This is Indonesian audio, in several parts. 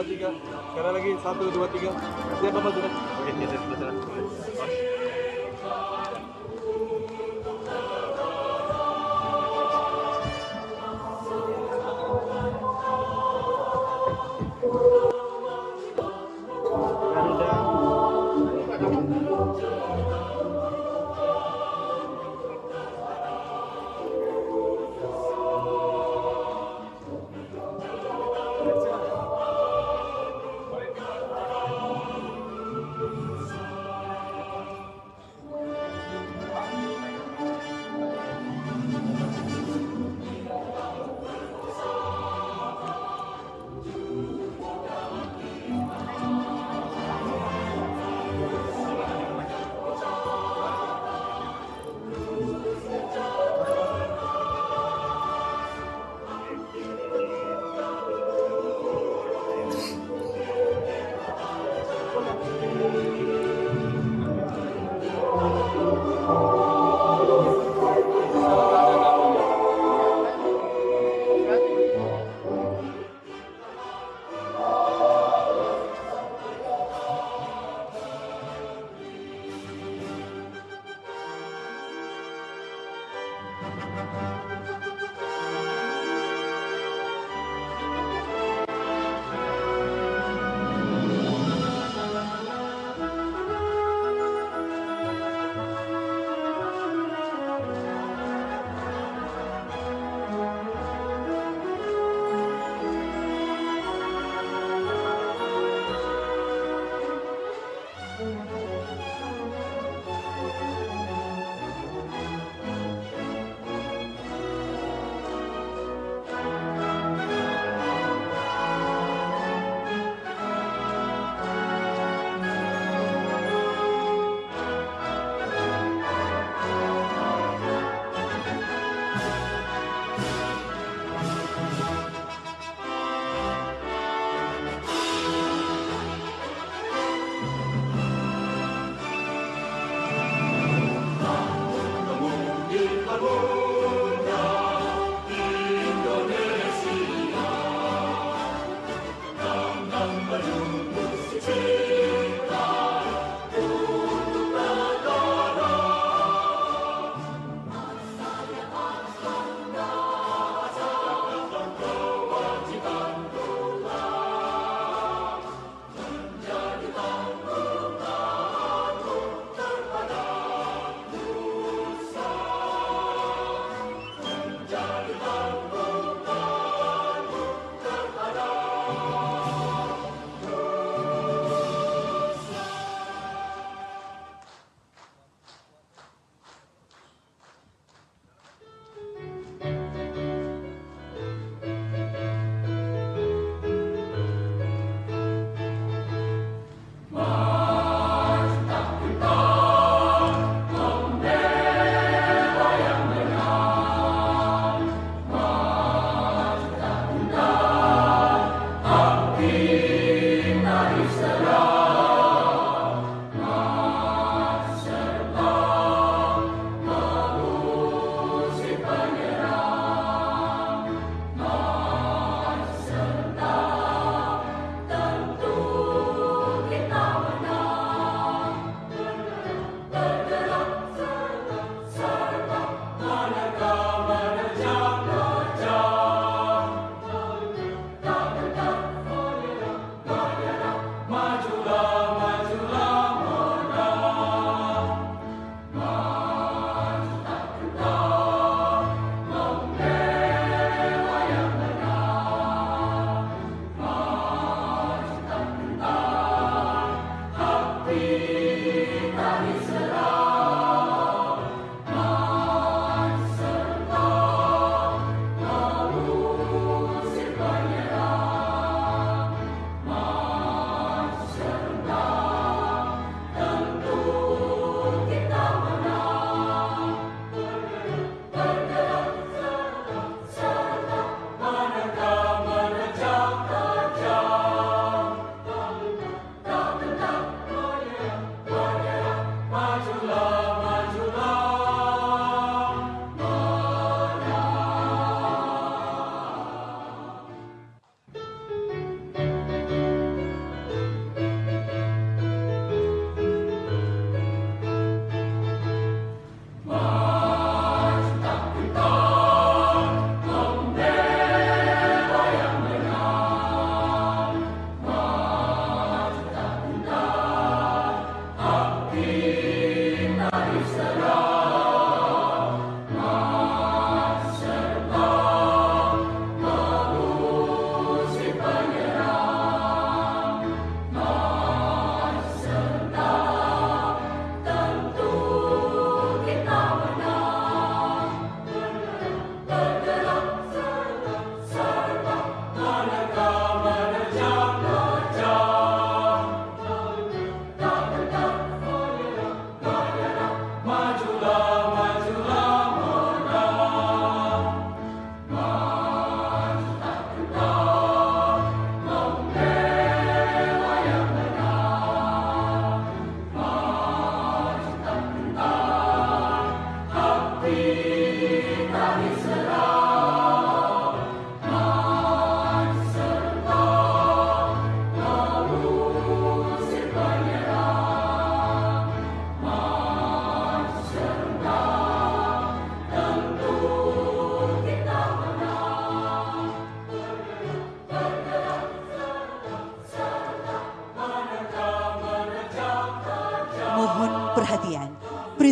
3. Sekali lagi 1 2 3. Siap Bapak sudah? Oke, sudah.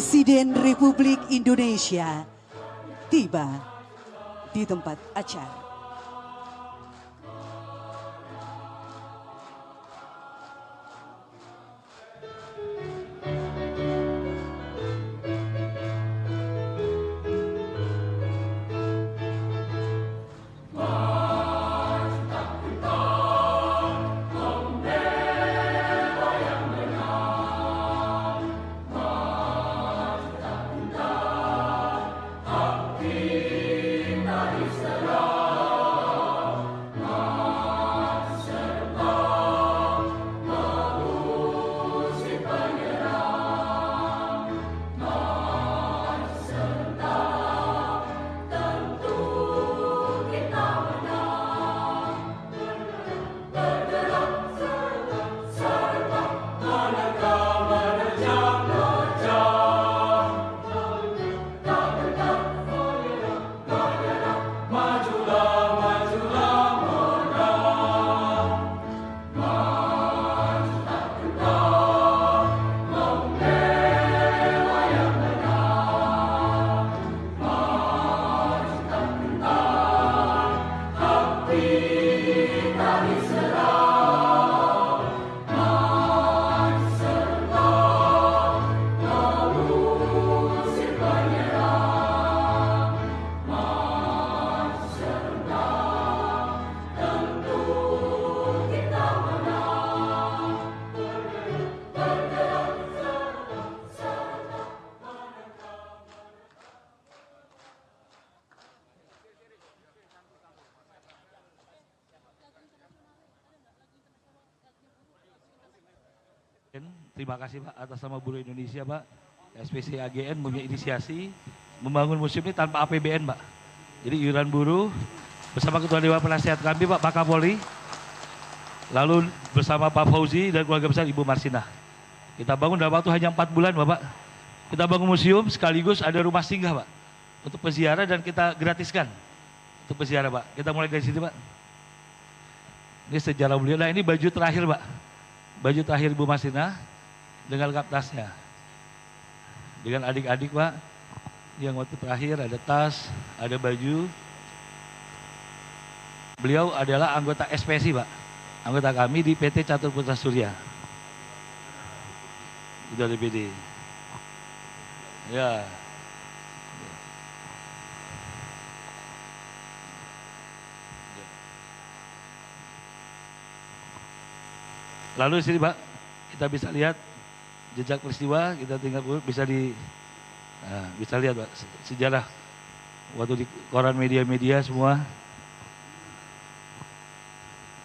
Presiden Republik Indonesia tiba di tempat acara. Terima kasih Pak atas nama buruh Indonesia Pak. SPC AGN punya inisiasi membangun museum ini tanpa APBN Pak. Jadi iuran buruh bersama Ketua Dewan Penasehat kami Pak Kapolri, lalu bersama Pak Fauzi dan keluarga besar Ibu Marsinah. Kita bangun dalam waktu hanya 4 bulan Bapak. Kita bangun museum sekaligus ada rumah singgah Pak. Untuk peziarah dan kita gratiskan. Untuk peziarah Pak. Kita mulai dari sini Pak. Ini sejarah beliau. Nah ini baju terakhir Pak. Baju terakhir Ibu Marsinah dengan lengkap tasnya. Dengan adik-adik Pak. Yang waktu terakhir ada tas, ada baju. Beliau adalah anggota SPSI Pak. Anggota kami di PT Catur Putra Surya. Itu DPD. Ya. Lalu di sini Pak, kita bisa lihat jejak peristiwa, kita tinggal bisa bisa lihat Pak, sejarah waktu di koran media-media semua.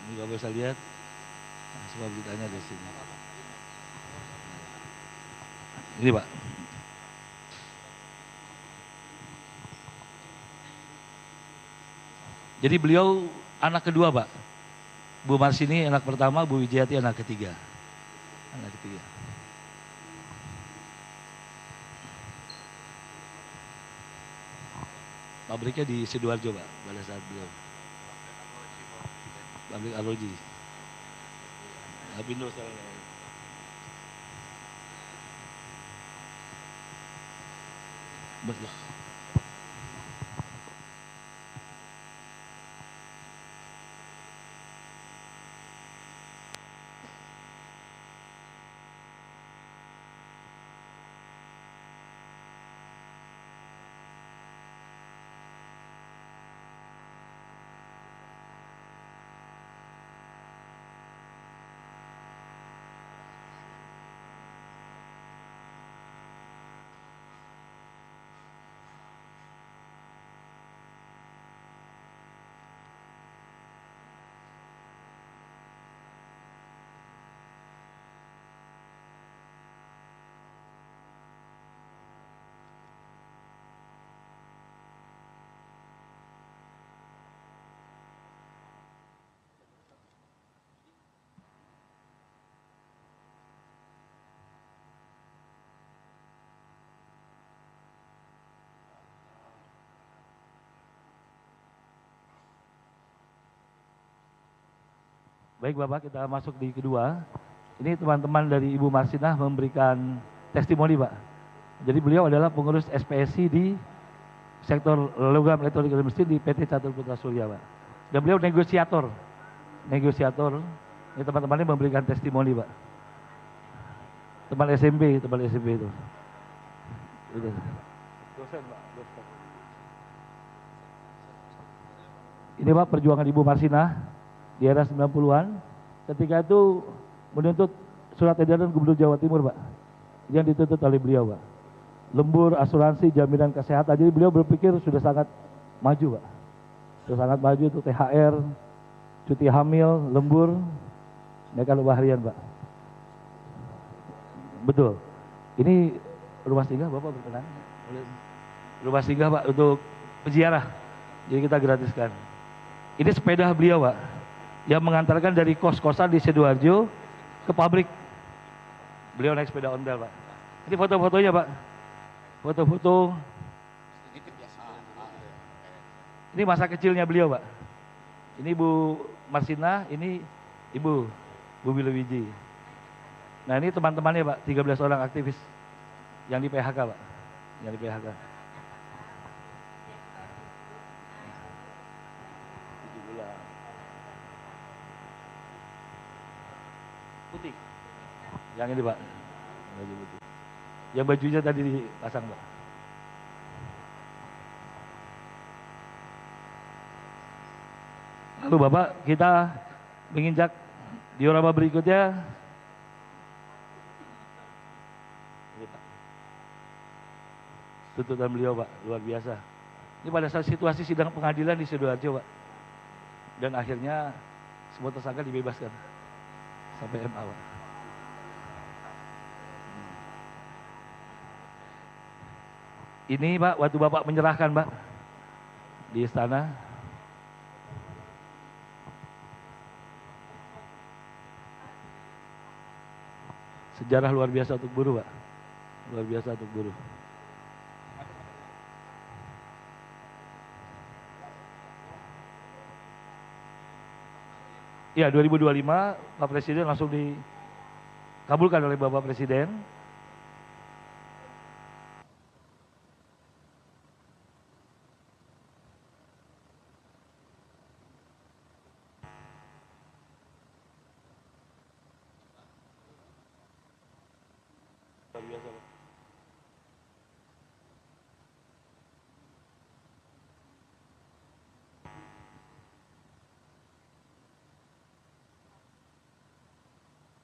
Ini Bapak bisa lihat, semua beritanya di sini. Ini Pak. Jadi beliau anak kedua Pak. Bu Marsini anak pertama, Bu Wijayati anak ketiga. Anak ketiga. Pabriknya di Sidoarjo Pak, pada saat beliau. Pabrik Arloji. Apindo sekarang. Betul. Baik Bapak, kita masuk di kedua. Ini teman-teman dari Ibu Marsinah memberikan testimoni Pak. Jadi beliau adalah pengurus SPSI di sektor logam elektronik dan mesin di PT Catur Putra Surya, Pak. Dan beliau negosiator. Ini teman-temannya memberikan testimoni, Pak. Teman SMP itu. Itu. Dosen, Pak. Dosen. Ini Pak perjuangan Ibu Marsinah di era 90-an. Ketika itu menuntut surat edaran Gubernur Jawa Timur, Pak. Yang dituntut oleh beliau, Pak. Lembur, asuransi, jaminan kesehatan. Jadi beliau berpikir sudah sangat maju, Pak. Sudah sangat maju itu THR, cuti hamil, lembur, naikkan upah harian, Pak. Betul. Ini rumah singgah Bapak berkenan? Rumah singgah, Pak, untuk peziarah. Jadi kita gratiskan. Ini sepeda beliau, Pak, yang mengantarkan dari kos-kosan di Sidoarjo ke pabrik. Beliau naik sepeda ondel, Pak. Ini foto-fotonya, Pak. Foto-foto. Ini masa kecilnya beliau, Pak. Ini Bu Marsinah, ini Ibu Wilewiji. Nah, ini teman-temannya, Pak, 13 orang aktivis yang di PHK, Pak. Yang di PHK. Putih. Yang ini, Pak. Baju putih. Yang bajunya tadi dipasang, Pak. Lalu Bapak, kita menginjak diorama berikutnya. Ini, Pak. Tuntutan beliau, Pak, luar biasa. Ini pada saat situasi sidang pengadilan di Sidoarjo, Pak. Dan akhirnya semua tersangka dibebaskan. Sampai MA, Pak. Ini, Pak, waktu Bapak menyerahkan, Pak, di istana. Sejarah luar biasa untuk buruh, Pak. Luar biasa untuk buruh. Ya, 2025 Pak Presiden langsung dikabulkan oleh Bapak Presiden. Luar biasa, Pak.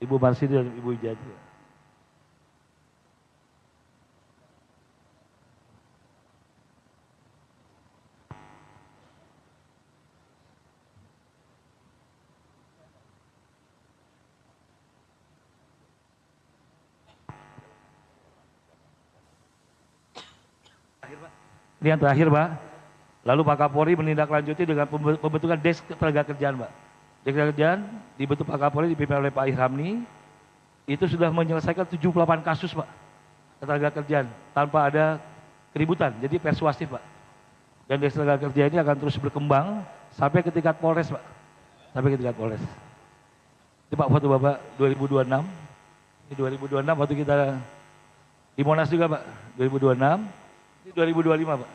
Ibu Marsidi dan Ibu Ijadi. Ini yang terakhir, Pak. Lalu Pak Kapolri menindaklanjuti dengan pembentukan Desk Ketenagakerjaan, Pak. Desk Ketenagakerjaan dibentuk Pak Kapolri dipimpin oleh Pak Irhamni. Itu sudah menyelesaikan 78 kasus, Pak, ketenagakerjaan tanpa ada keributan. Jadi persuasif, Pak. Dan Desk Ketenagakerjaan ini akan terus berkembang sampai ke tingkat Polres, Pak. Sampai ke tingkat Polres. Ini Pak foto Bapak 2026. Ini 2026 waktu kita di Monas juga, Pak. 2026. Ini 2025, Pak.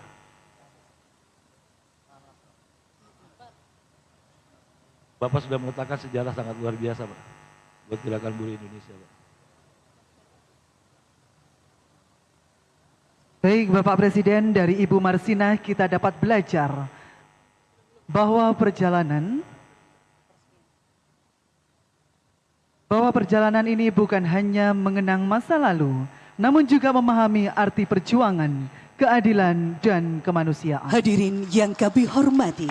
Bapak sudah meletakkan sejarah sangat luar biasa, Pak, buat gerakan buruh Indonesia, Pak. Baik, Bapak Presiden, dari Ibu Marsinah kita dapat belajar bahwa perjalanan ini bukan hanya mengenang masa lalu, namun juga memahami arti perjuangan, keadilan, dan kemanusiaan. Hadirin yang kami hormati,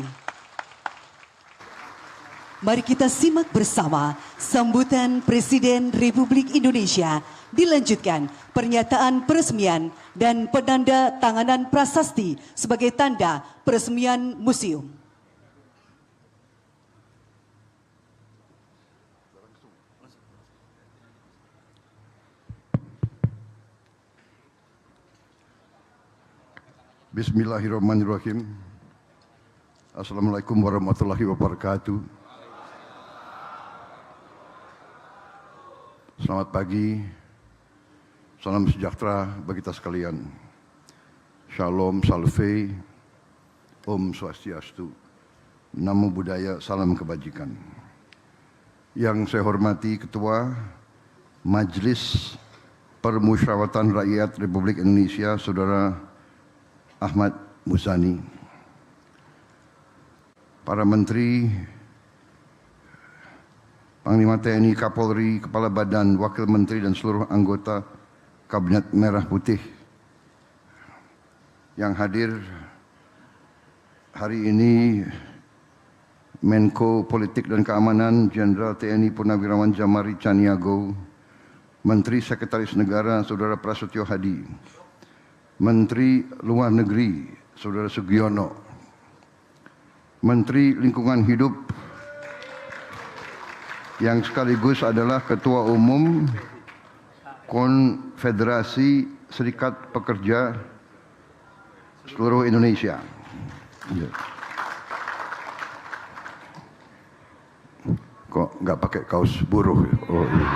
mari kita simak bersama sambutan Presiden Republik Indonesia. Dilanjutkan pernyataan peresmian dan penanda tanganan prasasti sebagai tanda peresmian museum. Bismillahirrahmanirrahim. Assalamualaikum warahmatullahi wabarakatuh. Selamat pagi, Salam sejahtera bagi kita sekalian. Shalom, salve, Om Swastiastu, Namo Buddhaya, salam kebajikan. Yang saya hormati Ketua Majelis Permusyawaratan Rakyat Republik Indonesia, Saudara Ahmad Muzani, para Menteri, Panglima TNI, Kapolri, Kepala Badan, Wakil Menteri dan seluruh anggota Kabinet Merah Putih yang hadir hari ini, Menko Politik dan Keamanan Jenderal TNI Purnawirawan Jamari Caniago, Menteri Sekretaris Negara Saudara Prasetyo Hadi, Menteri Luar Negeri Saudara Sugiono, Menteri Lingkungan Hidup yang sekaligus adalah Ketua Umum Konfederasi Serikat Pekerja seluruh Indonesia. Kok nggak pakai kaos buruh? Oh, iya.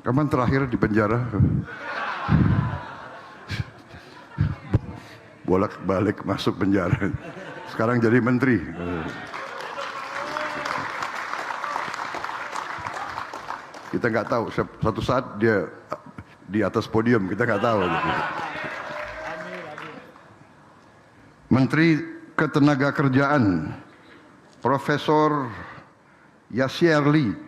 Kapan terakhir di penjara? Bolak-balik masuk penjara. Sekarang jadi menteri. Kita nggak tahu. Suatu saat dia di atas podium, kita nggak tahu. Menteri Ketenagakerjaan Profesor Yasirli,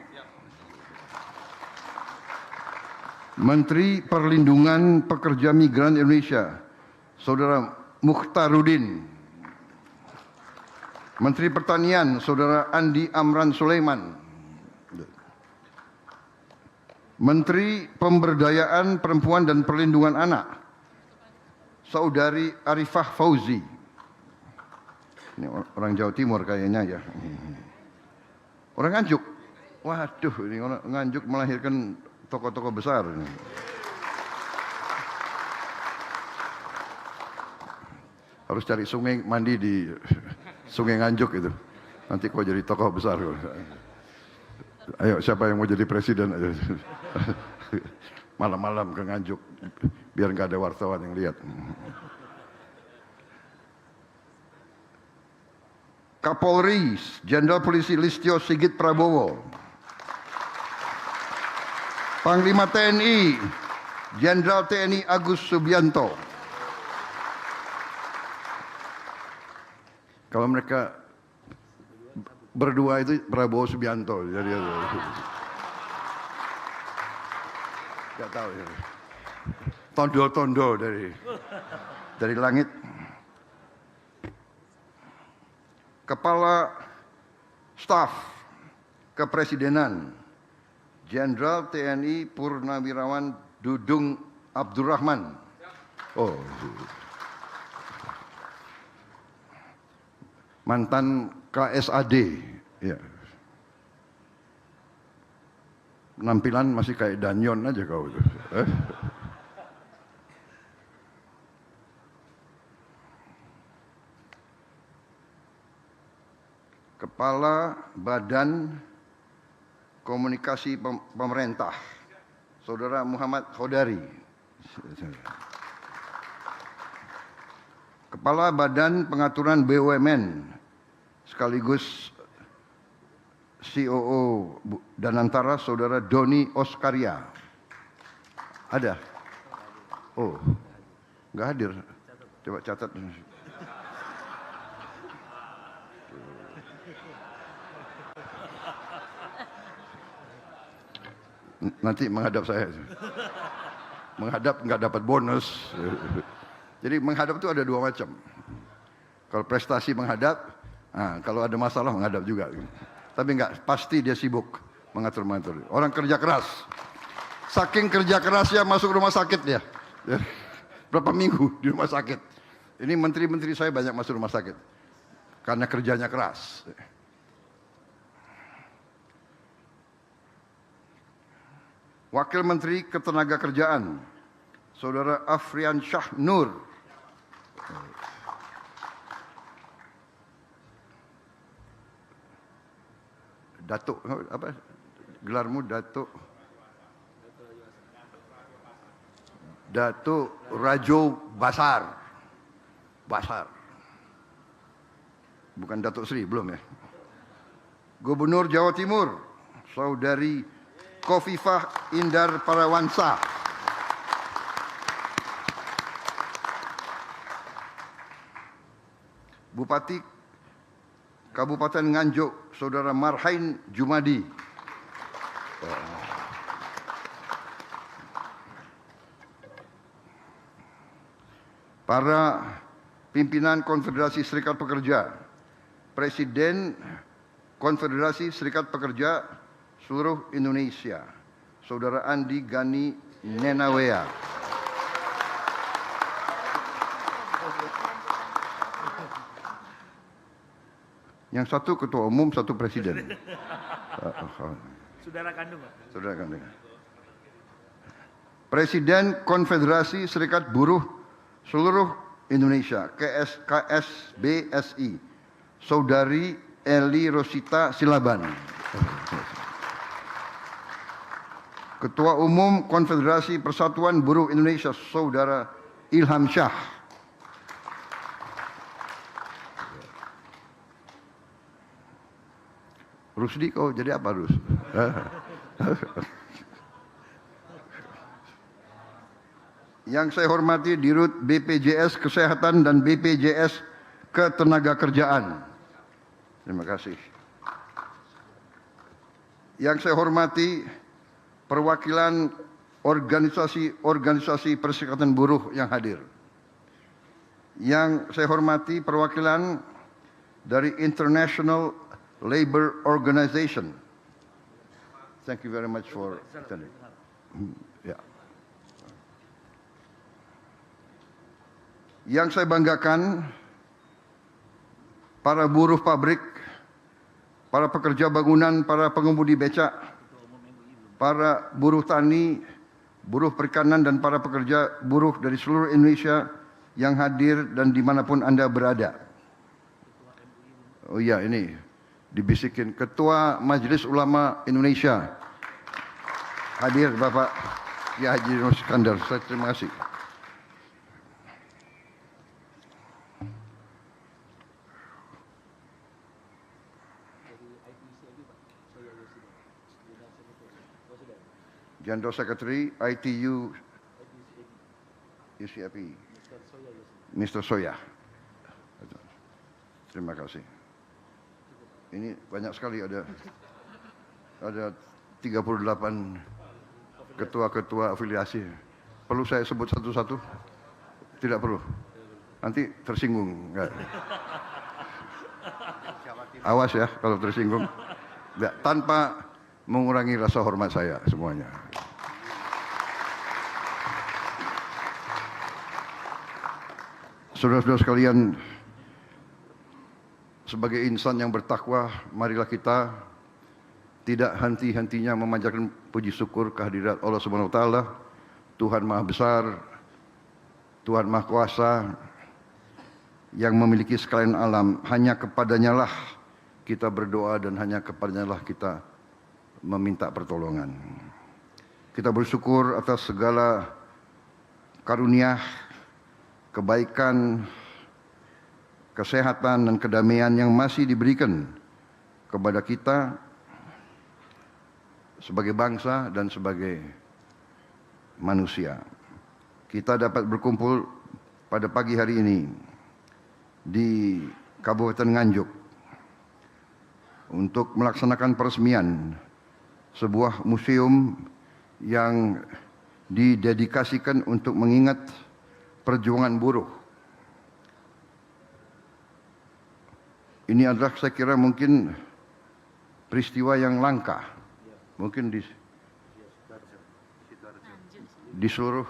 Menteri Perlindungan Pekerja Migran Indonesia Saudara Mukhtarudin, Menteri Pertanian Saudara Andi Amran Sulaiman, Menteri Pemberdayaan Perempuan dan Perlindungan Anak Saudari Arifah Fauzi. Ini orang Jawa Timur kayaknya ya. Orang Nganjuk. Waduh, ini orang Nganjuk melahirkan tokoh-tokoh besar ini. Harus cari sungai mandi di Sungai Nganjuk itu. Nanti kau jadi tokoh besar. Ayo, siapa yang mau jadi presiden? Malam-malam ke Nganjuk, biar nggak ada wartawan yang lihat. Kapolri Jenderal Polisi Listio Sigit Prabowo, Panglima TNI Jenderal TNI Agus Subianto. Kalau mereka berdua itu Prabowo Subianto, jadi nggak tahu ya. Tondo-tondo dari langit. Kepala Staf Kepresidenan Jenderal TNI Purnawirawan Dudung Abdurrahman. Oh, mantan KSAD, ya. Penampilan masih kayak Danyon aja kau itu. Kepala Badan Komunikasi Pemerintah Saudara Muhammad Khodari, Kepala Badan Pengaturan BUMN sekaligus COO Danantara Saudara Doni Oskaria. Ada? Oh, nggak hadir. Coba catat. Nanti menghadap saya. Menghadap nggak dapat bonus. Jadi menghadap itu ada dua macam. Kalau prestasi menghadap, nah, kalau ada masalah menghadap juga. Tapi nggak pasti dia sibuk mengatur-ngatur. Orang kerja keras. Saking kerja kerasnya masuk rumah sakit dia. Berapa minggu di rumah sakit. Ini menteri-menteri saya banyak masuk rumah sakit. Karena kerjanya keras. Wakil Menteri Ketenagakerjaan Saudara Afrian Syah Nur, Datuk apa? Gelarmu Datuk? Datuk Rajo Basar. Basar. Bukan Datuk Sri, belum ya. Gubernur Jawa Timur, Saudari Khofifah Indar Parawansa. Bupati Kabupaten Nganjuk, Saudara Marhain Jumadi. Para pimpinan Konfederasi Serikat Pekerja, Presiden Konfederasi Serikat Pekerja seluruh Indonesia, Saudara Andi Gani Nenawea. Yang satu ketua umum, satu presiden. Saudara kandung, Pak. Saudara kandung. Presiden Konfederasi Serikat Buruh seluruh Indonesia, KSBSI, Saudari Eli Rosita Silaban. Ketua Umum Konfederasi Persatuan Buruh Indonesia, Saudara Ilham Syah. Rusdi, kau jadi apa, Rus? Yang saya hormati Dirut BPJS Kesehatan dan BPJS Ketenagakerjaan. Terima kasih. Yang saya hormati perwakilan organisasi-organisasi perserikatan buruh yang hadir. Yang saya hormati perwakilan dari International Labour Organization. Thank you very much for attending. Ya. Yang saya banggakan, para buruh pabrik, para pekerja bangunan, para pengemudi becak, para buruh tani, buruh perikanan, dan para pekerja buruh dari seluruh Indonesia yang hadir dan dimanapun Anda berada. Oh iya, ini dibisikin Ketua Majelis Ulama Indonesia hadir, Bapak Kiai Haji Nur Iskandar. Saya terima kasih. General Secretary ITU UCIP, Mr. Soya. Terima kasih. Ini banyak sekali, ada 38 ketua-ketua afiliasi. Perlu saya sebut satu-satu? Tidak perlu. Nanti tersinggung. Enggak. Awas ya kalau tersinggung. Enggak, tanpa mengurangi rasa hormat saya semuanya. Saudara-saudara sekalian, sebagai insan yang bertakwa, marilah kita tidak henti-hentinya memanjatkan puji syukur kehadirat Allah Subhanahu wa taala, Tuhan Maha Besar, Tuhan Maha Kuasa yang memiliki sekalian alam. Hanya kepadanya lah kita berdoa dan hanya kepadanya lah kita meminta pertolongan. Kita bersyukur atas segala karunia, kebaikan, kesehatan dan kedamaian yang masih diberikan kepada kita sebagai bangsa dan sebagai manusia. Kita dapat berkumpul pada pagi hari ini di Kabupaten Nganjuk untuk melaksanakan peresmian sebuah museum yang didedikasikan untuk mengingat perjuangan buruh. Ini adalah, saya kira, mungkin peristiwa yang langka, mungkin di seluruh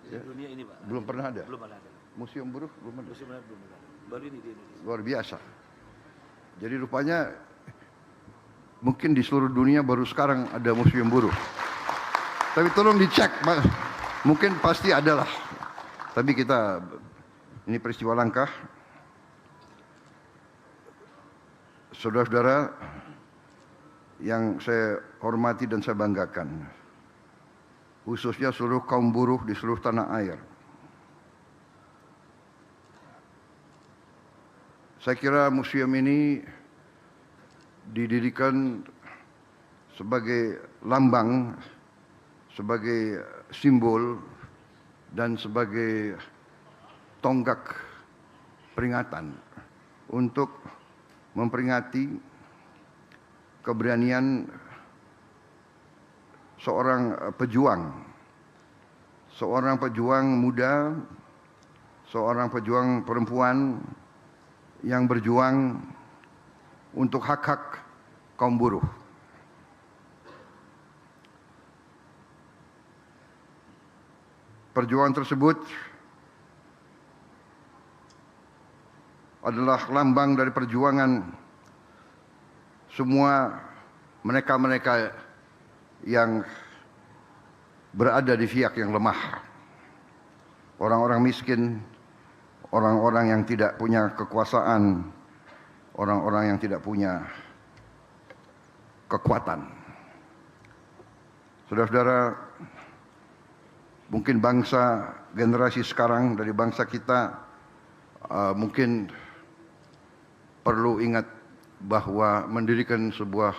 dunia ini, Pak. belum pernah ada. Belum ada. Museum buruh belum ada. Museum belum ada. Baru ini di Indonesia. Luar biasa. Jadi rupanya mungkin di seluruh dunia baru sekarang ada museum buruh. Tapi tolong dicek, mungkin pasti ada lah. Tapi kita, ini peristiwa langka. Saudara-saudara, yang saya hormati dan saya banggakan, khususnya seluruh kaum buruh di seluruh tanah air. Saya kira museum ini didirikan sebagai lambang, sebagai simbol, dan sebagai tonggak peringatan untuk memperingati keberanian seorang pejuang muda, seorang pejuang perempuan yang berjuang untuk hak-hak kaum buruh. Perjuangan tersebut adalah lambang dari perjuangan semua mereka-mereka yang berada di pihak yang lemah. Orang-orang miskin, orang-orang yang tidak punya kekuasaan, orang-orang yang tidak punya kekuatan. Saudara-saudara, mungkin bangsa generasi sekarang dari bangsa kita mungkin perlu ingat bahwa mendirikan sebuah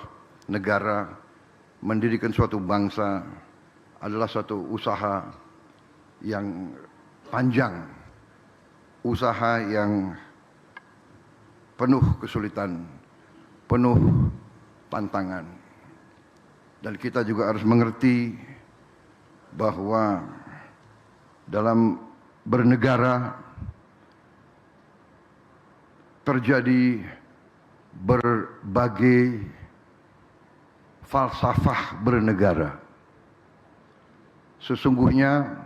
negara, mendirikan suatu bangsa adalah suatu usaha yang panjang, usaha yang penuh kesulitan, penuh tantangan. Dan kita juga harus mengerti bahwa dalam bernegara terjadi berbagai falsafah bernegara. Sesungguhnya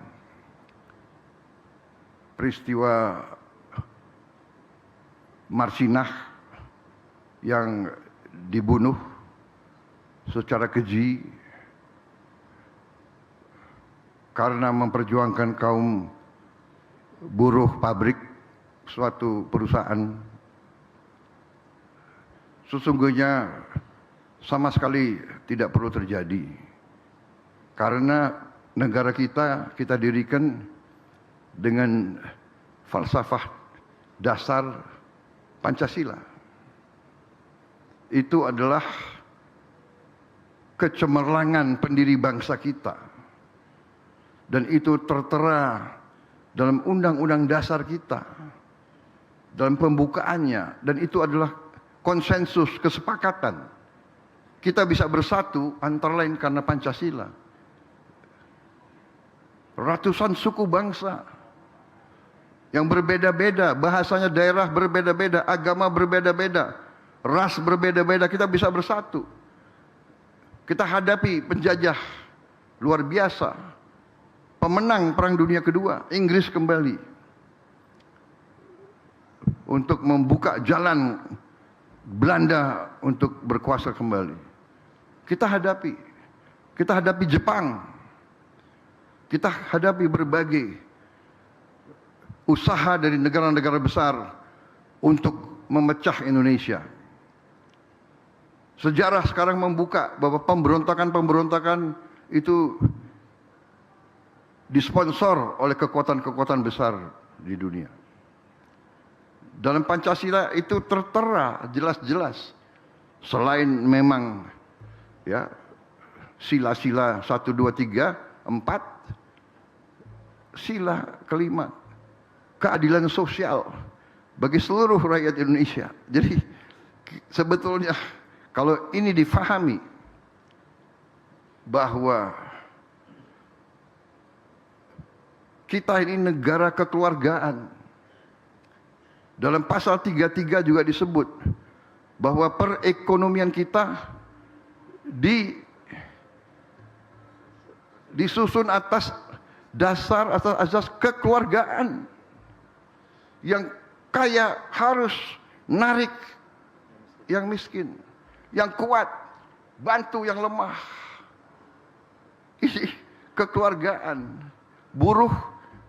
peristiwa Marsinah yang dibunuh secara keji karena memperjuangkan kaum buruh pabrik suatu perusahaan, sesungguhnya sama sekali tidak perlu terjadi. Karena negara kita dirikan dengan falsafah dasar Pancasila. Itu adalah kecemerlangan pendiri bangsa kita. Dan itu tertera dalam undang-undang dasar kita, dalam pembukaannya. Dan itu adalah konsensus, kesepakatan. Kita bisa bersatu antara lain karena Pancasila. Ratusan suku bangsa yang berbeda-beda, bahasanya daerah berbeda-beda, agama berbeda-beda, ras berbeda-beda, kita bisa bersatu. Kita hadapi penjajah luar biasa, pemenang Perang Dunia Kedua, Inggris kembali untuk membuka jalan Belanda untuk berkuasa kembali. Kita hadapi Jepang, kita hadapi berbagai usaha dari negara-negara besar untuk memecah Indonesia. Sejarah sekarang membuka bahwa pemberontakan-pemberontakan itu disponsor oleh kekuatan-kekuatan besar di dunia. Dalam Pancasila itu tertera jelas-jelas. Selain memang ya sila-sila 1, 2, 3, 4, sila kelima keadilan sosial bagi seluruh rakyat Indonesia. Jadi sebetulnya kalau ini difahami bahwa kita ini negara kekeluargaan. Dalam pasal 33 juga disebut bahwa perekonomian kita disusun atas dasar atas asas kekeluargaan. Yang kaya harus narik yang miskin, yang kuat bantu yang lemah. Ini kekeluargaan. Buruh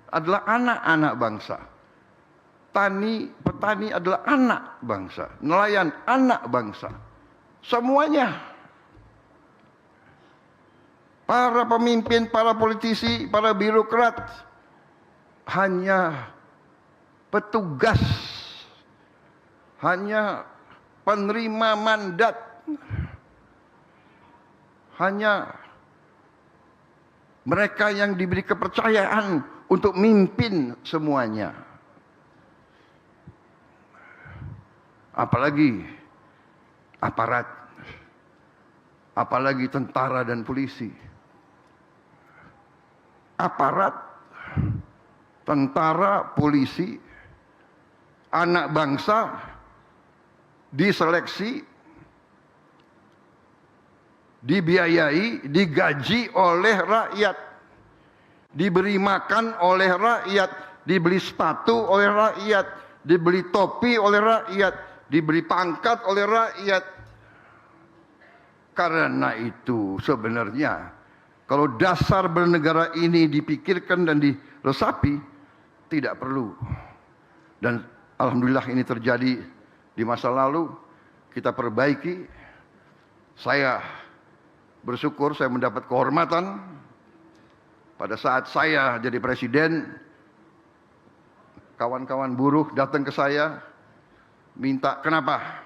adalah anak-anak bangsa. Petani adalah anak bangsa. Nelayan anak bangsa. Semuanya para pemimpin, para politisi, para birokrat hanya petugas, hanya penerima mandat, hanya mereka yang diberi kepercayaan untuk mimpin semuanya. Apalagi aparat, apalagi tentara dan polisi. Aparat, tentara, polisi, anak bangsa diseleksi, dibiayai, digaji oleh rakyat, diberi makan oleh rakyat, dibeli sepatu oleh rakyat, dibeli topi oleh rakyat, diberi pangkat oleh rakyat. Karena itu sebenarnya kalau dasar bernegara ini dipikirkan dan diresapi, tidak perlu. Dan alhamdulillah ini terjadi di masa lalu, kita perbaiki. Saya bersyukur saya mendapat kehormatan pada saat saya jadi presiden. Kawan-kawan buruh datang ke saya minta, kenapa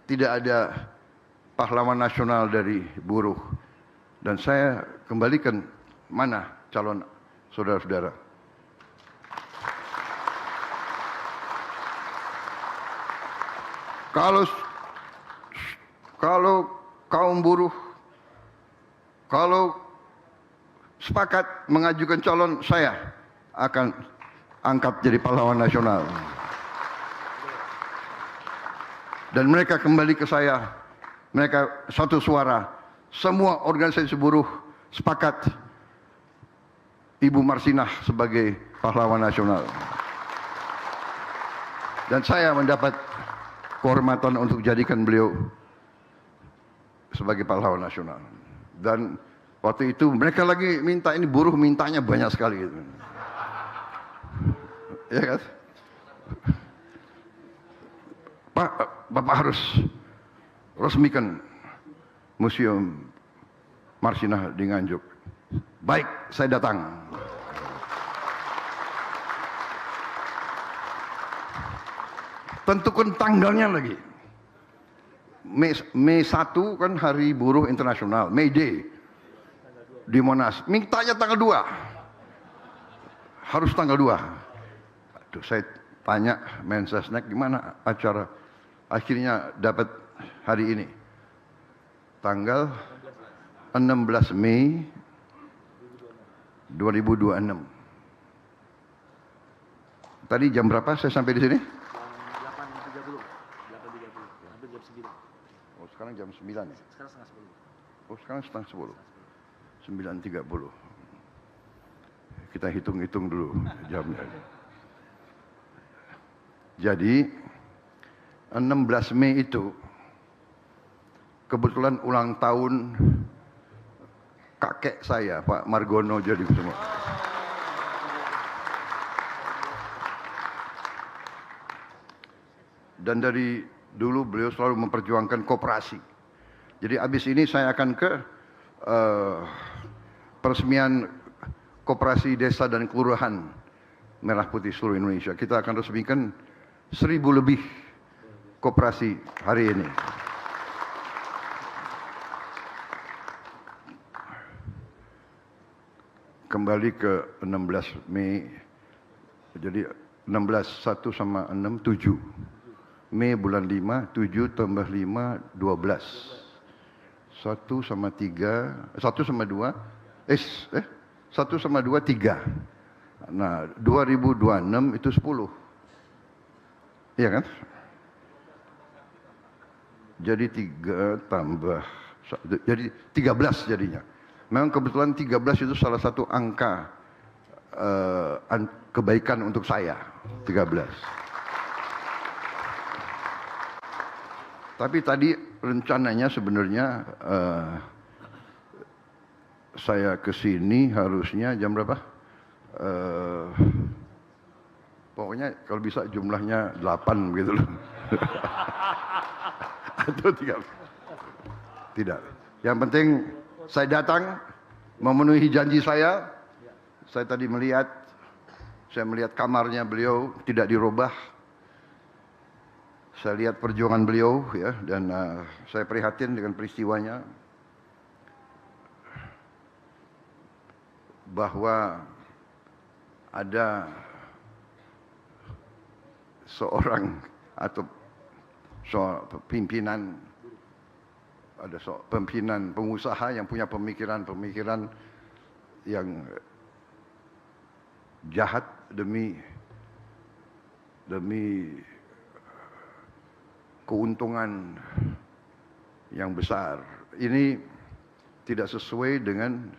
tidak ada pahlawan nasional dari buruh? Dan saya kembalikan, mana calon saudara-saudara? Kalau kaum buruh, kalau sepakat mengajukan calon, saya akan angkat jadi pahlawan nasional. Dan mereka kembali ke saya, mereka satu suara. Semua organisasi buruh sepakat Ibu Marsinah sebagai pahlawan nasional. Dan saya mendapat kehormatan untuk jadikan beliau sebagai pahlawan nasional. Dan waktu itu mereka lagi minta, ini buruh mintanya banyak sekali gitu. Ya kan? Pak, Bapak harus resmikan Museum Marsinah di Nganjuk. Baik, saya datang. Tentukan tanggalnya lagi. Mei 1 kan Hari Buruh Internasional, May Day di Monas. Mintanya tanggal 2. Harus tanggal 2. Aduh, saya tanya Mensesnek gimana acara. Akhirnya dapat hari ini. Tanggal 16 Mei 2026. Tadi jam berapa saya sampai di sini? 8.30. 8.30. Hampir jam 9. Oh, sekarang jam 9 ya? Sekarang setengah 10. Oh, sekarang setengah 10. 9.30. Kita hitung-hitung dulu jamnya. Jadi 16 Mei itu kebetulan ulang tahun kakek saya, Pak Margono jadi semua. Dan dari dulu beliau selalu memperjuangkan koperasi. Jadi habis ini saya akan ke peresmian koperasi desa dan kelurahan Merah Putih seluruh Indonesia. Kita akan resmikan 1.000 lebih koperasi hari ini. Kembali ke 16 Mei, jadi 16, 1 sama 6, 7. Mei bulan 5, 7 tambah 5, 12. 1 sama 3, 1 sama 2, 1 sama 2, 3. Nah, 2026 itu 10. Iya kan? Jadi 3 tambah, jadi 13 jadinya. Memang kebetulan 13 itu salah satu angka kebaikan untuk saya, 13. Tapi tadi rencananya sebenarnya saya ke sini harusnya jam berapa? Pokoknya kalau bisa jumlahnya 8 gitu loh. Atau 3. Tidak. Yang penting saya datang memenuhi janji saya. Saya tadi saya melihat kamarnya beliau tidak dirubah. Saya lihat perjuangan beliau ya, dan saya prihatin dengan peristiwanya, bahwa ada seorang atau pimpinan, pimpinan pengusaha yang punya pemikiran-pemikiran yang jahat demi keuntungan yang besar. Ini tidak sesuai dengan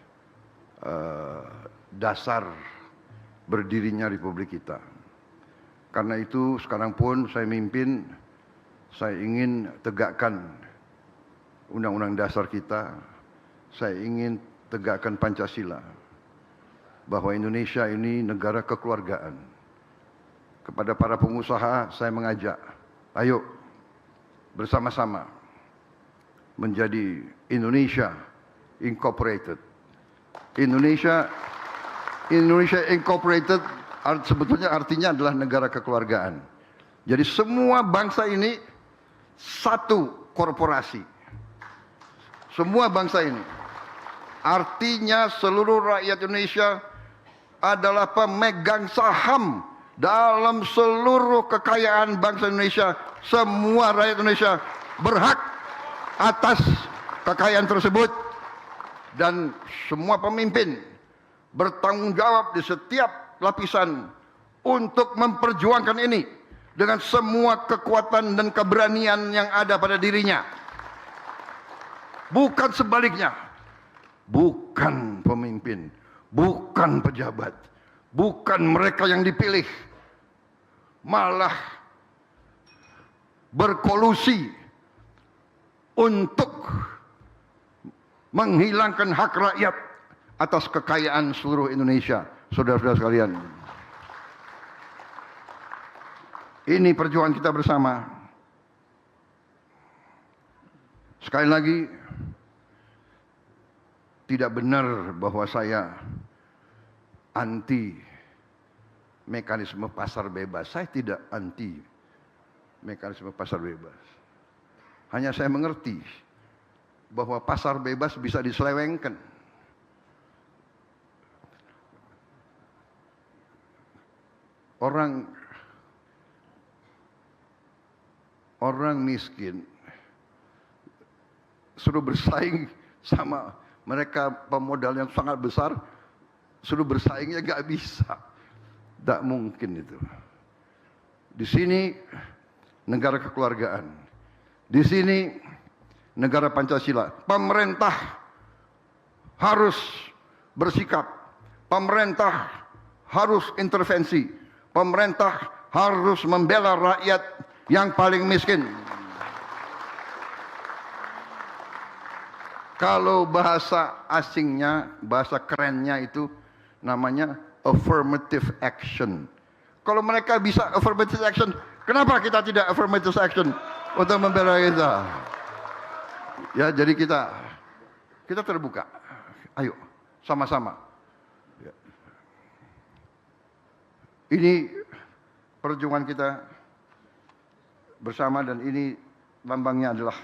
dasar berdirinya Republik kita. Karena itu sekarang pun saya mimpin, saya ingin tegakkan Undang-Undang Dasar kita, saya ingin tegakkan Pancasila, bahwa Indonesia ini negara kekeluargaan. Kepada para pengusaha saya mengajak, ayo bersama-sama menjadi Indonesia Incorporated. Indonesia Incorporated sebetulnya artinya adalah negara kekeluargaan. Jadi semua bangsa ini satu korporasi. Semua bangsa ini. Artinya seluruh rakyat Indonesia adalah pemegang saham dalam seluruh kekayaan bangsa Indonesia. Semua rakyat Indonesia berhak atas kekayaan tersebut. Dan semua pemimpin bertanggung jawab di setiap lapisan untuk memperjuangkan ini dengan semua kekuatan dan keberanian yang ada pada dirinya. Bukan sebaliknya. Bukan pemimpin, bukan pejabat, bukan mereka yang dipilih, malah berkolusi untuk menghilangkan hak rakyat atas kekayaan seluruh Indonesia. Saudara-saudara sekalian, ini perjuangan kita bersama. Sekali lagi, tidak benar bahwa saya anti mekanisme pasar bebas. Saya tidak anti mekanisme pasar bebas. Hanya saya mengerti bahwa pasar bebas bisa diselewengkan. Orang miskin suruh bersaing sama mereka pemodal yang sangat besar, suruh bersaingnya gak bisa. Tak mungkin itu. Di sini negara kekeluargaan. Di sini negara Pancasila. Pemerintah harus bersikap. Pemerintah harus intervensi. Pemerintah harus membela rakyat yang paling miskin. Kalau bahasa asingnya, bahasa kerennya itu namanya affirmative action. Kalau mereka bisa affirmative action, kenapa kita tidak affirmative action untuk membela kita? Ya, jadi kita terbuka. Ayo, sama-sama. Ya. Ini perjuangan kita bersama, dan ini lambangnya adalah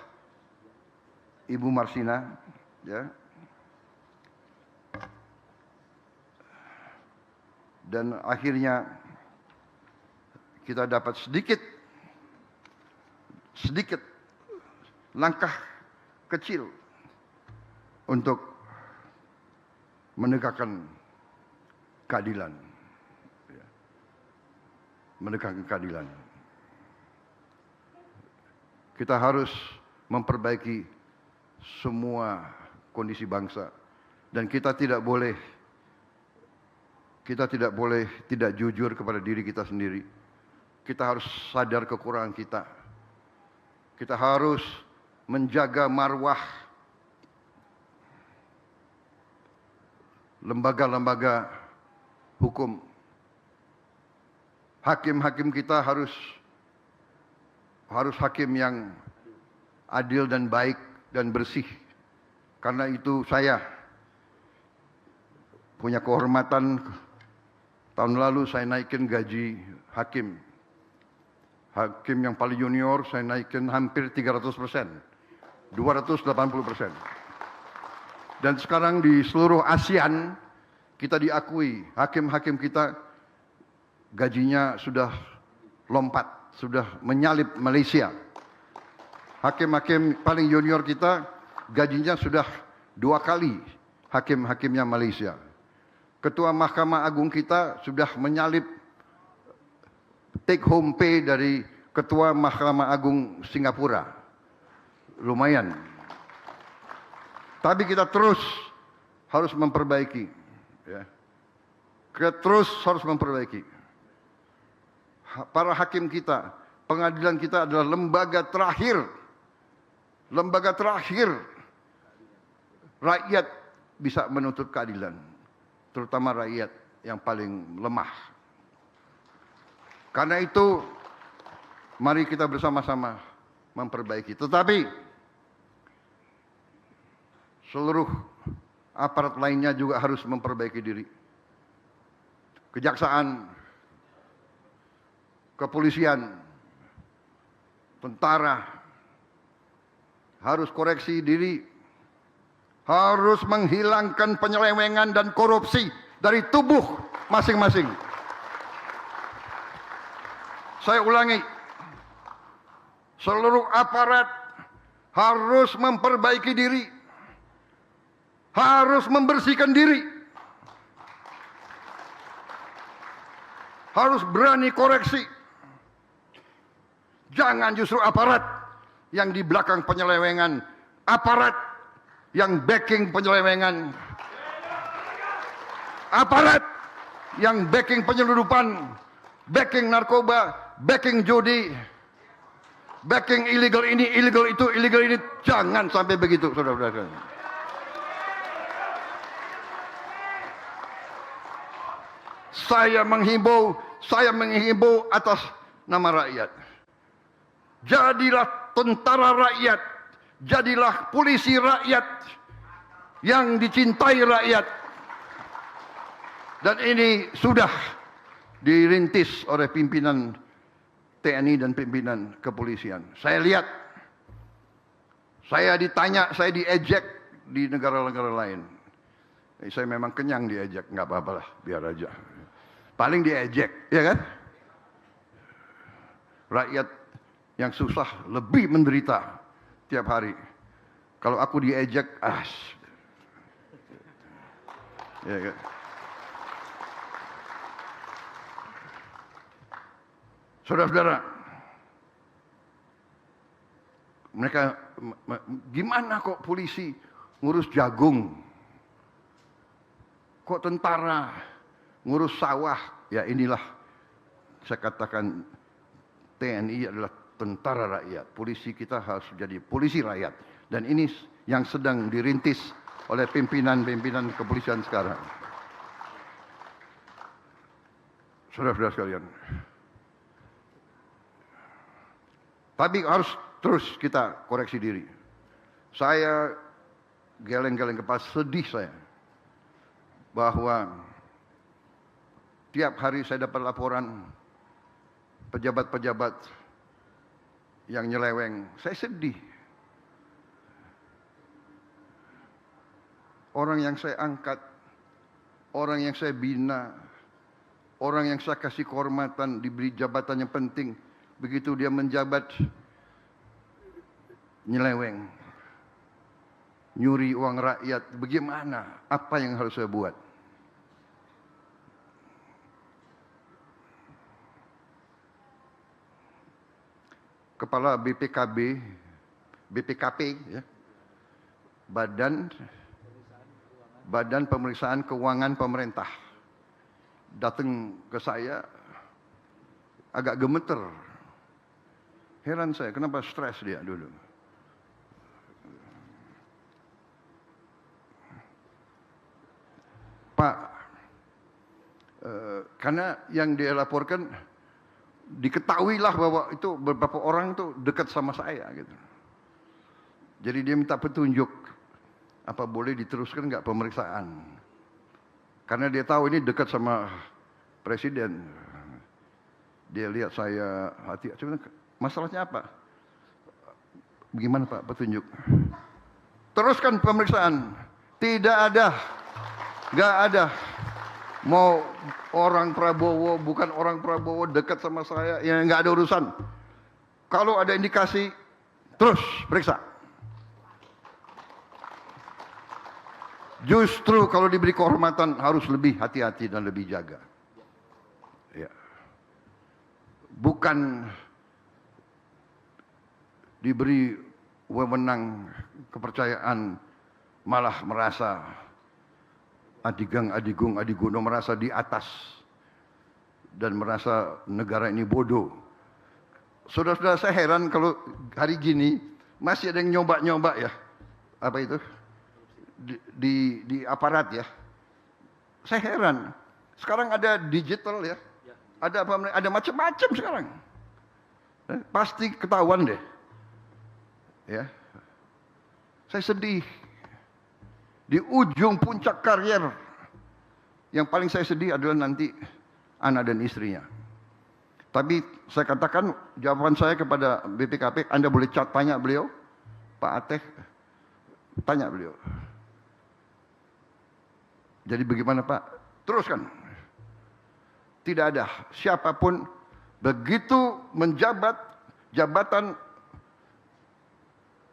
Ibu Marsina, ya. Dan akhirnya kita dapat sedikit langkah kecil untuk menegakkan keadilan. Menegakkan keadilan. Kita harus memperbaiki semua kondisi bangsa, dan kita tidak boleh tidak jujur kepada diri kita sendiri. Kita harus sadar kekurangan kita. Kita harus menjaga marwah lembaga-lembaga hukum. Hakim-hakim kita harus hakim yang adil dan baik dan bersih. Karena itu saya punya kehormatan, tahun lalu saya naikin gaji hakim. Hakim yang paling junior saya naikin hampir 300%, 280%. Dan sekarang di seluruh ASEAN kita diakui, hakim-hakim kita gajinya sudah lompat, sudah menyalip Malaysia. Hakim-hakim paling junior kita gajinya sudah 2 kali hakim-hakimnya Malaysia. Ketua Mahkamah Agung kita sudah menyalip take home pay dari Ketua Mahkamah Agung Singapura. Lumayan. Tapi kita terus harus memperbaiki. Ya. Kita terus harus memperbaiki. Para hakim kita, pengadilan kita adalah lembaga terakhir. Lembaga terakhir rakyat bisa menuntut keadilan. Terutama rakyat yang paling lemah. Karena itu, mari kita bersama-sama memperbaiki. Tetapi seluruh aparat lainnya juga harus memperbaiki diri. Kejaksaan, kepolisian, tentara harus koreksi diri, harus menghilangkan penyelewengan dan korupsi dari tubuh masing-masing. Saya ulangi, seluruh aparat harus memperbaiki diri, harus membersihkan diri, harus berani koreksi. Jangan justru aparat yang di belakang penyelewengan, aparat yang backing penyelewengan, aparat yang backing penyelundupan, backing narkoba, backing judi, backing illegal ini, illegal itu, illegal ini. Jangan sampai begitu, saudara-saudara. Saya menghimbau atas nama rakyat. Jadilah tentara rakyat, jadilah polisi rakyat yang dicintai rakyat. Dan ini sudah dirintis oleh pimpinan TNI dan pimpinan kepolisian. Saya lihat, saya ditanya, saya diejek di negara-negara lain. Saya memang kenyang diejek, nggak apa-apa lah, biar aja. Paling diejek, ya kan? Rakyat yang susah lebih menderita tiap hari. Kalau aku diejek, ya kan? Saudara-saudara, mereka gimana kok polisi ngurus jagung, kok tentara ngurus sawah? Ya inilah saya katakan TNI adalah tentara rakyat. Polisi kita harus jadi polisi rakyat. Dan ini yang sedang dirintis oleh pimpinan-pimpinan kepolisian sekarang. Saudara-saudara sekalian. Tapi harus terus kita koreksi diri. Saya geleng-geleng kepala, sedih saya. Bahwa tiap hari saya dapat laporan pejabat-pejabat yang nyeleweng. Saya sedih. Orang yang saya angkat, orang yang saya bina, orang yang saya kasih kehormatan, diberi jabatan yang penting, begitu dia menjabat, nyeleweng, nyuri uang rakyat. Bagaimana? Apa yang harus saya buat? Kepala BPKP, ya, Badan Pemeriksaan Keuangan Pemerintah, datang ke saya agak gemeter. Heran saya, kenapa stres dia dulu. Pak, karena yang dia laporkan, diketahuilah bahwa itu beberapa orang tuh dekat sama saya gitu. Jadi dia minta petunjuk, apa boleh diteruskan nggak pemeriksaan. Karena dia tahu ini dekat sama presiden. Dia lihat saya hati, masalahnya apa? Bagaimana Pak petunjuk? Teruskan pemeriksaan. Tidak ada, nggak ada. Mau orang Prabowo, bukan orang Prabowo dekat sama saya, ya nggak ada urusan. Kalau ada indikasi, terus periksa. Justru kalau diberi kehormatan harus lebih hati-hati dan lebih jaga. Ya. Bukan diberi wewenang kepercayaan malah merasa adigung adigono, merasa di atas dan merasa negara ini bodoh. Saudara-saudara, saya heran kalau hari gini masih ada yang nyoba-nyoba ya, apa itu di aparat ya. Saya heran. Sekarang ada digital ya, ada apa? Ada macam-macam sekarang. Pasti ketahuan deh. Ya, saya sedih. Di ujung puncak karier, yang paling saya sedih adalah nanti anak dan istrinya. Tapi saya katakan jawaban saya kepada BPKP, Anda boleh tanya beliau, Pak Ateh, tanya beliau. Jadi bagaimana Pak? Teruskan. Tidak ada siapapun begitu menjabat jabatan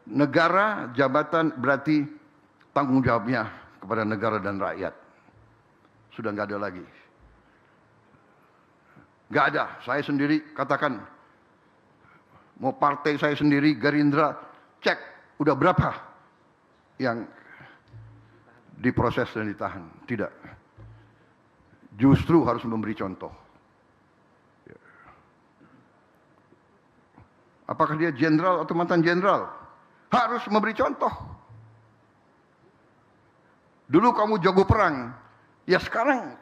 negara, jabatan berarti tanggung jawabnya kepada negara dan rakyat. Sudah nggak ada lagi. Nggak ada. Saya sendiri katakan, mau partai saya sendiri, Gerindra, cek udah berapa yang diproses dan ditahan. Tidak. Justru harus memberi contoh. Apakah dia jenderal atau mantan jenderal? Harus memberi contoh. Dulu kamu jago perang, ya sekarang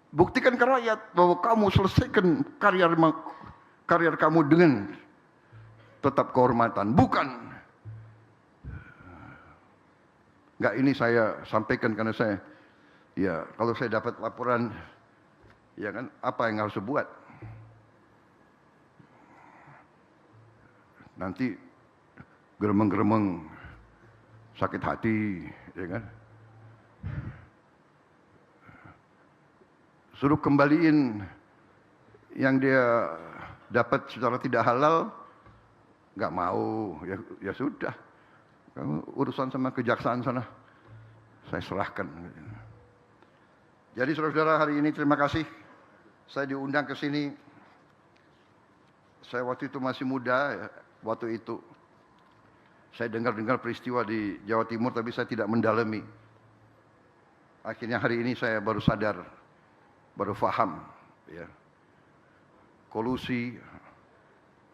buktikan ke rakyat bahwa kamu selesaikan karier kamu dengan tetap kehormatan. Bukan. Enggak, ini saya sampaikan karena saya, ya kalau saya dapat laporan, ya kan apa yang harus saya buat? Nanti geremeng-geremeng, sakit hati, ya kan? Suruh kembaliin yang dia dapat secara tidak halal, nggak mau, ya sudah. Kamu urusan sama kejaksaan sana, saya serahkan. Jadi saudara-saudara, hari ini terima kasih. Saya diundang ke sini. Saya waktu itu masih muda, ya. Waktu itu saya dengar-dengar peristiwa di Jawa Timur, tapi saya tidak mendalami. Akhirnya hari ini saya baru sadar, baru paham, ya. Kolusi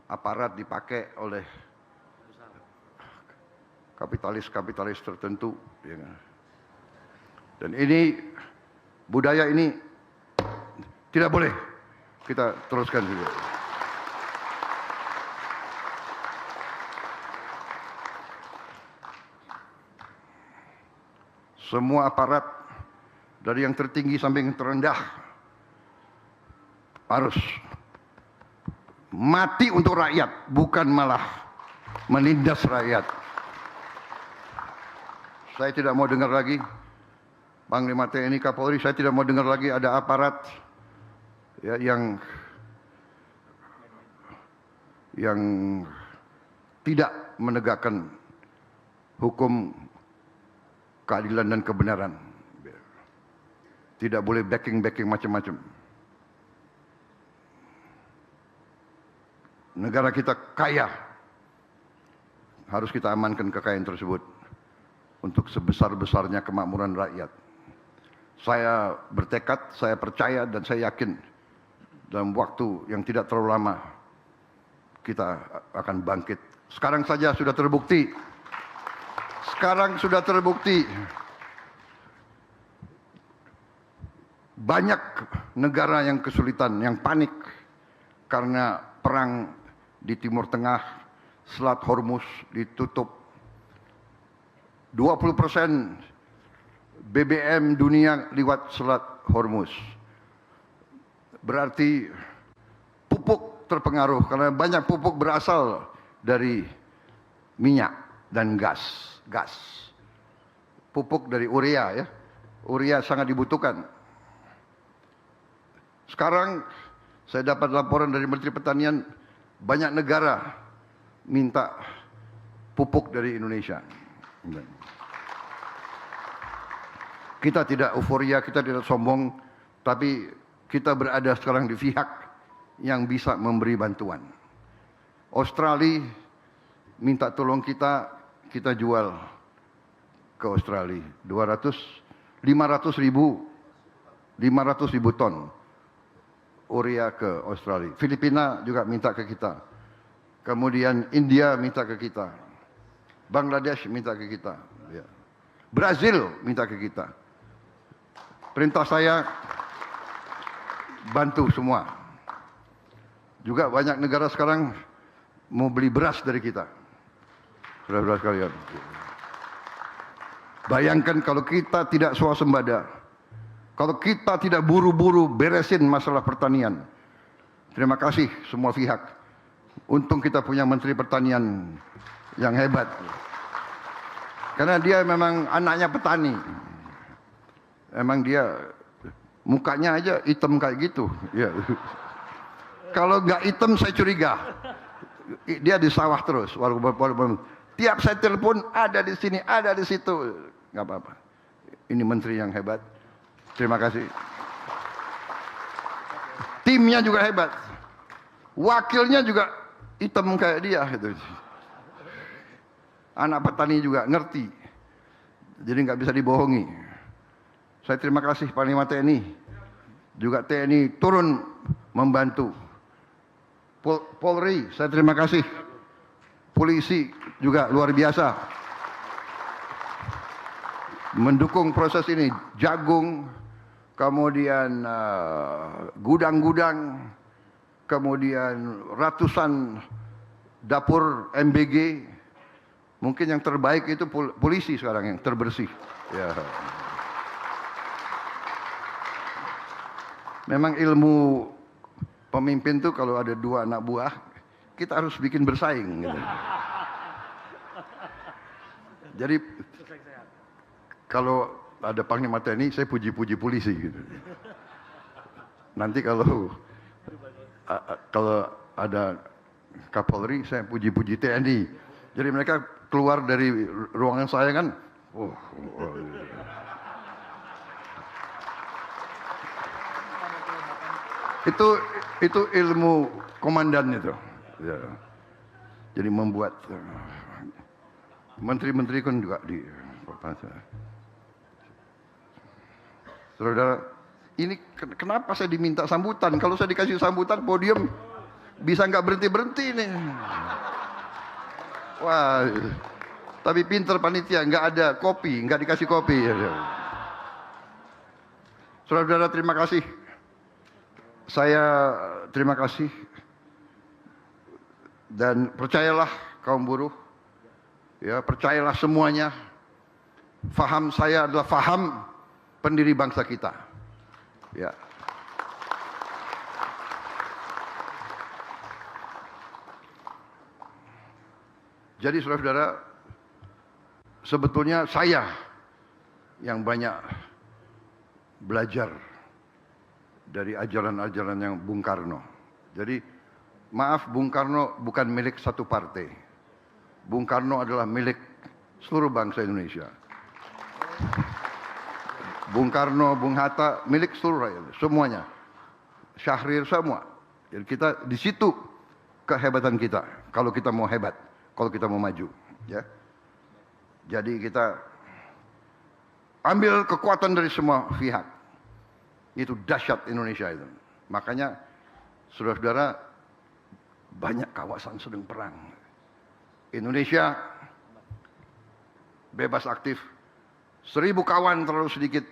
aparat dipakai oleh kapitalis-kapitalis tertentu, ya. Dan ini budaya ini tidak boleh kita teruskan juga. Semua aparat dari yang tertinggi sampai yang terendah harus mati untuk rakyat, bukan malah menindas rakyat. Saya tidak mau dengar lagi Panglima TNI Kapolri, saya tidak mau dengar lagi ada aparat ya, yang tidak menegakkan hukum, keadilan dan kebenaran. Tidak boleh backing macam-macam. Negara kita kaya, harus kita amankan kekayaan tersebut untuk sebesar-besarnya kemakmuran rakyat. Saya bertekad, saya percaya dan saya yakin dalam waktu yang tidak terlalu lama kita akan bangkit. Sekarang saja sudah terbukti. Sekarang sudah terbukti banyak negara yang kesulitan, yang panik karena perang di Timur Tengah, Selat Hormuz ditutup. 20% BBM dunia lewat Selat Hormuz. Berarti pupuk terpengaruh karena banyak pupuk berasal dari minyak dan gas. Pupuk dari urea ya. Urea sangat dibutuhkan. Sekarang saya dapat laporan dari Menteri Pertanian, banyak negara minta pupuk dari Indonesia. Kita tidak euforia, kita tidak sombong, tapi kita berada sekarang di pihak yang bisa memberi bantuan. Australia minta tolong kita, kita jual ke Australia 500 ribu ton urea ke Australia. Filipina juga minta ke kita. Kemudian India minta ke kita. Bangladesh minta ke kita. Ya. Brazil minta ke kita. Perintah saya bantu semua. Juga banyak negara sekarang mau beli beras dari kita. Saudara-saudara sekalian. Bayangkan kalau kita tidak swasembada, kalau kita tidak buru-buru beresin masalah pertanian. Terima kasih semua pihak. Untung kita punya Menteri Pertanian yang hebat. Karena dia memang anaknya petani. Emang dia mukanya aja hitam kayak gitu. Ya. Kalau nggak hitam saya curiga. Dia di sawah terus. Walaupun tiap saya telepon ada di sini, ada di situ. Nggak apa-apa. Ini menteri yang hebat. Terima kasih. Timnya juga hebat. Wakilnya juga hitam kayak dia. Gitu. Anak petani juga ngerti. Jadi nggak bisa dibohongi. Saya terima kasih Panglima TNI. Juga TNI turun membantu. Polri, saya terima kasih. Polisi juga luar biasa. Mendukung proses ini. Jagung, kemudian gudang-gudang, kemudian ratusan dapur MBG. Mungkin yang terbaik itu polisi sekarang yang terbersih. Ya. Memang ilmu pemimpin tuh kalau ada 2 anak buah, kita harus bikin bersaing. Gitu. Jadi kalau ada Panglima TNI, saya puji-puji polisi. Gitu. Nanti kalau ada Kapolri, saya puji-puji TNI. Jadi mereka keluar dari ruangan saya kan, itu ilmu komandan itu. Ya. Jadi membuat menteri-menteri kan juga di Saudara, ini kenapa saya diminta sambutan? Kalau saya dikasih sambutan podium bisa nggak berhenti-berhenti nih. Wah, tapi pinter panitia, nggak ada kopi, nggak dikasih kopi. Saudara-saudara, terima kasih. Saya terima kasih dan percayalah kaum buruh, ya percayalah semuanya. Faham saya adalah faham pendiri bangsa kita. Ya. Jadi saudara-saudara, sebetulnya saya yang banyak belajar dari ajaran-ajaran yang Bung Karno. Jadi maaf, Bung Karno bukan milik satu partai. Bung Karno adalah milik seluruh bangsa Indonesia. Bung Karno, Bung Hatta milik seluruh rakyat, semuanya. Syahrir semua. Jadi kita di situ kehebatan kita. Kalau kita mau hebat, kalau kita mau maju, ya. Jadi kita ambil kekuatan dari semua pihak. Itu dahsyat Indonesia itu. Makanya saudara-saudara, banyak kawasan sedang perang. Indonesia bebas aktif. 1000 kawan terlalu sedikit.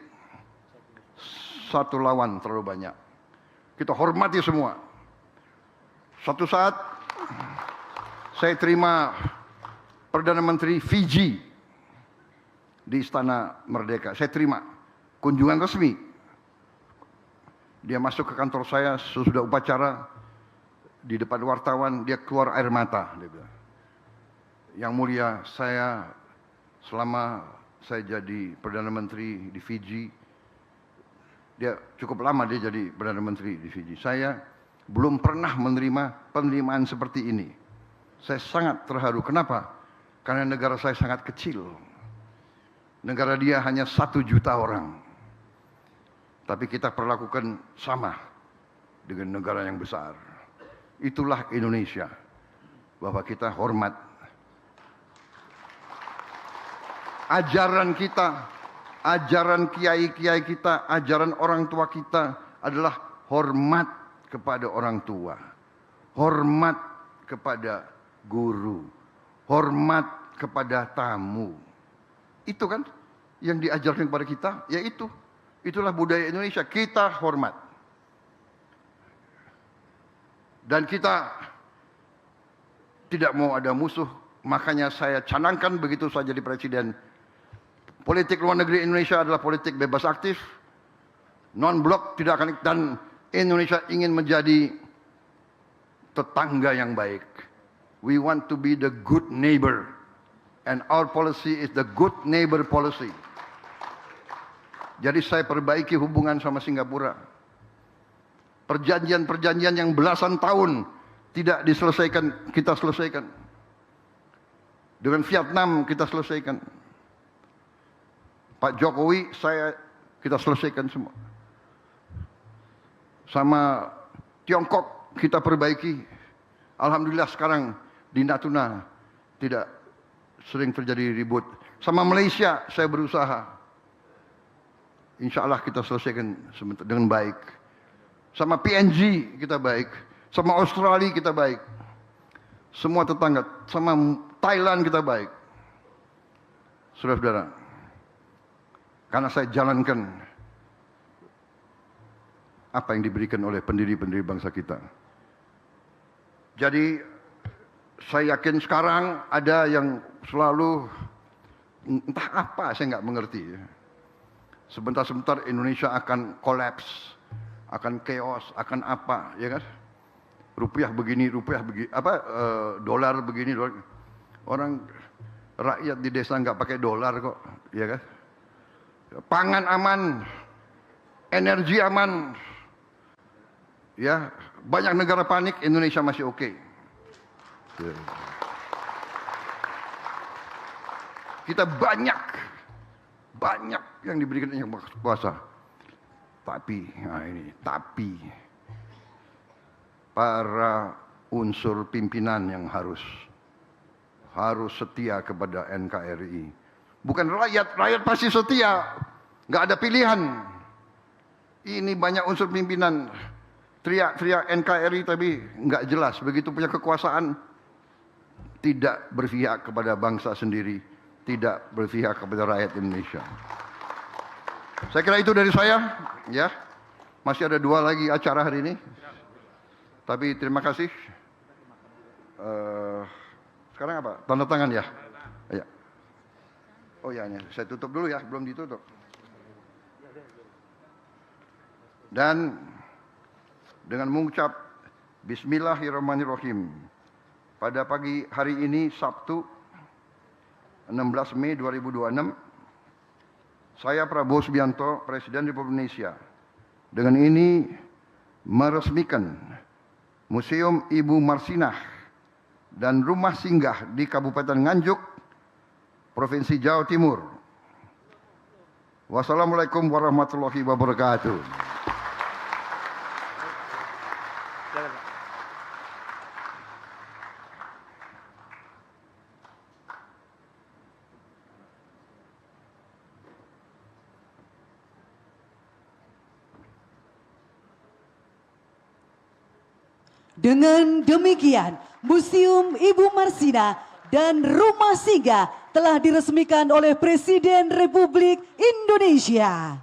1 lawan terlalu banyak. Kita hormati semua. Suatu saat saya terima Perdana Menteri Fiji. di Istana Merdeka. Saya terima kunjungan resmi. Dia masuk ke kantor saya sesudah upacara, di depan wartawan dia keluar air mata. Dia bilang, "Yang mulia, saya selama saya jadi Perdana Menteri di Fiji, dia cukup lama dia jadi Perdana Menteri di Fiji. Saya belum pernah menerima penerimaan seperti ini. Saya sangat terharu. Kenapa? Karena negara saya sangat kecil. Negara dia hanya 1 juta orang. Tapi kita perlakukan sama dengan negara yang besar. Itulah Indonesia. Bahwa kita hormat. Ajaran kita, ajaran kiai-kiai kita, ajaran orang tua kita adalah hormat kepada orang tua. Hormat kepada guru. Hormat kepada tamu. Itu kan yang diajarkan kepada kita, yaitu itulah budaya Indonesia, kita hormat. Dan kita tidak mau ada musuh, makanya saya canangkan begitu saja di presiden. Politik luar negeri Indonesia adalah politik bebas aktif, non-blok, tidak akan, dan Indonesia ingin menjadi tetangga yang baik. We want to be the good neighbor. And our policy is the good neighbor policy. Jadi saya perbaiki hubungan sama Singapura. Perjanjian-perjanjian yang belasan tahun tidak diselesaikan, kita selesaikan. Dengan Vietnam kita selesaikan. Pak Jokowi, kita selesaikan semua. Sama Tiongkok kita perbaiki. Alhamdulillah sekarang di Natuna tidak sering terjadi ribut. Sama Malaysia saya berusaha. Insya Allah kita selesaikan dengan baik. Sama PNG kita baik. Sama Australia kita baik. Semua tetangga. Sama Thailand kita baik. Saudara-saudara, karena saya jalankan apa yang diberikan oleh pendiri-pendiri bangsa kita. Jadi saya yakin sekarang ada yang selalu entah apa, saya nggak mengerti. Sebentar-sebentar Indonesia akan kolaps, akan chaos, akan apa, ya kan? Rupiah begini, dolar begini, dolar. Orang rakyat di desa nggak pakai dolar kok, ya kan? Pangan aman, energi aman, ya. Banyak negara panik, Indonesia masih oke. Kita banyak yang diberikan yang kuasa. Tapi para unsur pimpinan yang harus setia kepada NKRI. Bukan rakyat pasti setia, nggak ada pilihan. Ini banyak unsur pimpinan teriak-teriak NKRI tapi nggak jelas. Begitu punya kekuasaan, tidak berpihak kepada bangsa sendiri, tidak berpihak kepada rakyat Indonesia. Saya kira itu dari saya, ya. Masih ada 2 lagi acara hari ini. Tapi terima kasih. Sekarang apa? Tanda tangan ya? Ya. Oh ya, saya tutup dulu ya, belum ditutup. Dan dengan mengucap Bismillahirrahmanirrahim. Pada pagi hari ini Sabtu 16 Mei 2026, saya Prabowo Subianto, Presiden Republik Indonesia, dengan ini meresmikan Museum Ibu Marsinah dan Rumah Singgah di Kabupaten Nganjuk, Provinsi Jawa Timur. Wassalamualaikum warahmatullahi wabarakatuh. Dengan demikian, Museum Ibu Marsinah dan Rumah Singgah telah diresmikan oleh Presiden Republik Indonesia.